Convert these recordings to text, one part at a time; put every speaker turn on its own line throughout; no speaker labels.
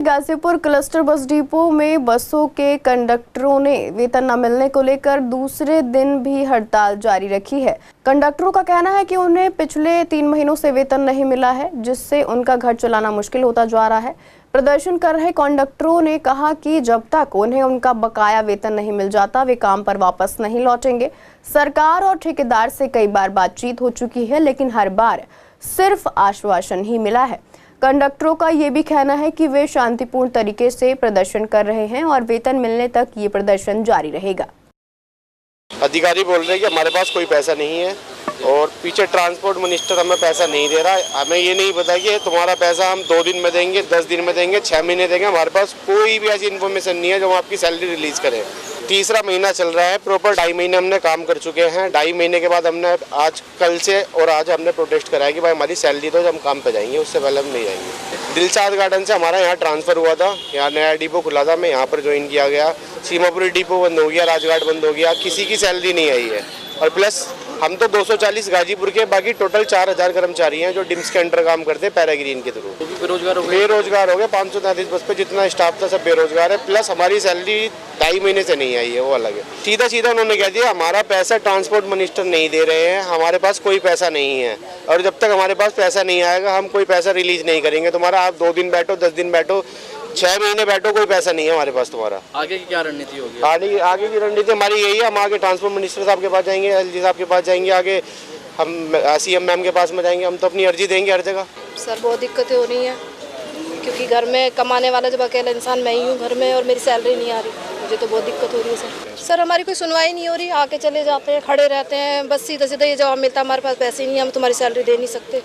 Ghazipur cluster bus depot में बसों के कंडक्टरों ने वेतन न मिलने को लेकर दूसरे दिन भी हड़ताल जारी रखी है। कंडक्टरों का कहना है कि उन्हें पिछले 3 महीनों से वेतन नहीं मिला है, जिससे उनका घर चलाना मुश्किल होता जा रहा है। प्रदर्शन कर रहे कंडक्टरों ने कहा कि जब तक उन्हें उनका बकाया वेतन नहीं मिल जाता, वे काम पर वापस नहीं लौटेंगे। सरकार और ठेकेदार से कई बार बातचीत हो चुकी है, लेकिन हर बार सिर्फ आश्वासन ही मिला है। कंडक्टरों का ये भी कहना है कि वे शांतिपूर्ण तरीके से प्रदर्शन कर रहे हैं और वेतन मिलने तक ये प्रदर्शन जारी रहेगा।
अधिकारी बोल रहे हैं कि हमारे पास कोई पैसा नहीं है और पीछे ट्रांसपोर्ट मिनिस्टर हमें पैसा नहीं दे रहा है। हमें ये नहीं पता कि तुम्हारा पैसा हम 2 दिन में देंगे, 10 दिन में देंगे, 6 महीने देंगे। हमारे पास कोई भी ऐसी इन्फॉर्मेशन नहीं है जो हम आपकी सैलरी रिलीज करें। तीसरा महीना चल रहा है, प्रॉपर 2.5 महीने हमने काम कर चुके हैं। 2.5 महीने के बाद हमने कल से और आज हमने प्रोटेस्ट कराया कि भाई हमारी सैलरी दो, जब हम काम पे जाएंगे, उससे पहले हम नहीं जाएंगे। दिलशाद गार्डन से हमारा यहाँ ट्रांसफ़र हुआ था, यहाँ नया डिपो खुला था, मैं यहाँ पर ज्वाइन किया गया। सीमापुरी डिपो बंद हो गया, राजघाट बंद हो गया, किसी की सैलरी नहीं आई है। और प्लस हम तो 240 गाजीपुर के, बाकी टोटल 4000 कर्मचारी हैं जो डिम्स के अंडर काम करते हैं पैराग्रीन के थ्रू। बेरोजगार हो गए 533 बस पे जितना स्टाफ था सब बेरोजगार है। प्लस हमारी सैलरी 2.5 महीने से नहीं आई है, वो अलग है। सीधा सीधा उन्होंने कह दिया हमारा पैसा ट्रांसपोर्ट मिनिस्टर नहीं दे रहे हैं, हमारे पास कोई पैसा नहीं है और जब तक हमारे पास पैसा नहीं आएगा हम कोई पैसा रिलीज नहीं करेंगे। तुम्हारा आप 2 दिन बैठो, 10 दिन बैठो, 6 महीने बैठो, कोई पैसा नहीं है हमारे पास तुम्हारा।
आगे की क्या रणनीति होगी?
आगे की रणनीति हमारी यही है, हम आगे ट्रांसपोर्ट मिनिस्टर साहब के पास जाएंगे, एलजी साहब के पास जाएंगे, आगे हम सीएम मैम के पास में जाएंगे। हम तो अपनी अर्जी देंगे हर जगह।
सर बहुत दिक्कतें हो रही हैं क्योंकि घर में कमाने वाला जब अकेला इंसान मैं ही हूँ घर में और मेरी सैलरी नहीं आ रही, मुझे तो बहुत दिक्कत हो रही है सर। हमारी कोई सुनवाई नहीं हो रही, आके चले जाते हैं, खड़े रहते हैं, बस सीधा सीधा ये जवाब मिलता है हमारे पास पैसे नहीं है, हम तुम्हारी सैलरी दे नहीं सकते।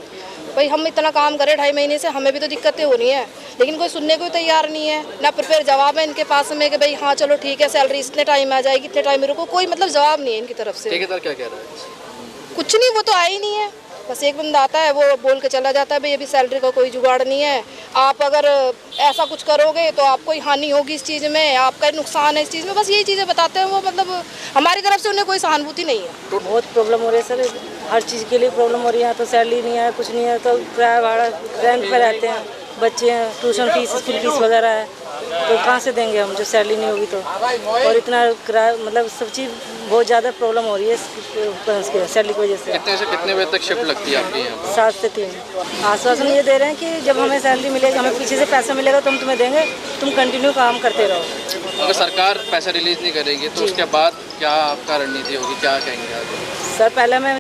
भाई हम इतना काम करें 2.5 महीने से, हमें भी तो दिक्कतें हो रही हैं, लेकिन कोई सुनने को तैयार नहीं है। ना प्रिपेयर जवाब है इनके पास में कि भाई हाँ चलो ठीक है, सैलरी इतने टाइम में आ जाएगी, इतने टाइम में रुको, कोई मतलब जवाब नहीं है इनकी तरफ से।
ठेकेदार क्या कह रहा है?
कुछ नहीं, वो तो आया ही नहीं है। बस एक बंदा आता है, वो बोल के चला जाता है भाई अभी सैलरी का कोई जुगाड़ नहीं है, आप अगर ऐसा कुछ करोगे तो आपको ही हानि होगी इस चीज़ में, आपका नुकसान है इस चीज़ में, बस यही चीज़ें बताते हैं वो। मतलब हमारी तरफ से उन्हें कोई सहानुभूति नहीं है।
तो बहुत प्रॉब्लम हो रही है सर, हर चीज़ के लिए प्रॉब्लम हो रही है। तो सैलरी नहीं है, कुछ नहीं है, तो किराया भाड़ा रेंट पर रहते हैं, बच्चे हैं, ट्यूशन फीस, स्कूल फीस वगैरह है, तो कहाँ से देंगे हम जब सैलरी नहीं होगी तो। और इतना किराया मतलब सब चीज़ बहुत ज़्यादा प्रॉब्लम हो रही है सैलरी की वजह से।
कितने से कितने बजे तक शिफ्ट लगती है आपकी यहाँ?
7 से 3। आश्वासन ये दे रहे हैं कि जब हमें सैलरी मिलेगी, हमें पीछे से पैसा मिलेगा तो हम तुम्हें देंगे, तुम कंटिन्यू काम करते रहो।
अगर सरकार पैसा रिलीज नहीं करेगी तो उसके बाद क्या आपका रणनीति होगी, क्या कहेंगे आगे?
सर पहले मैं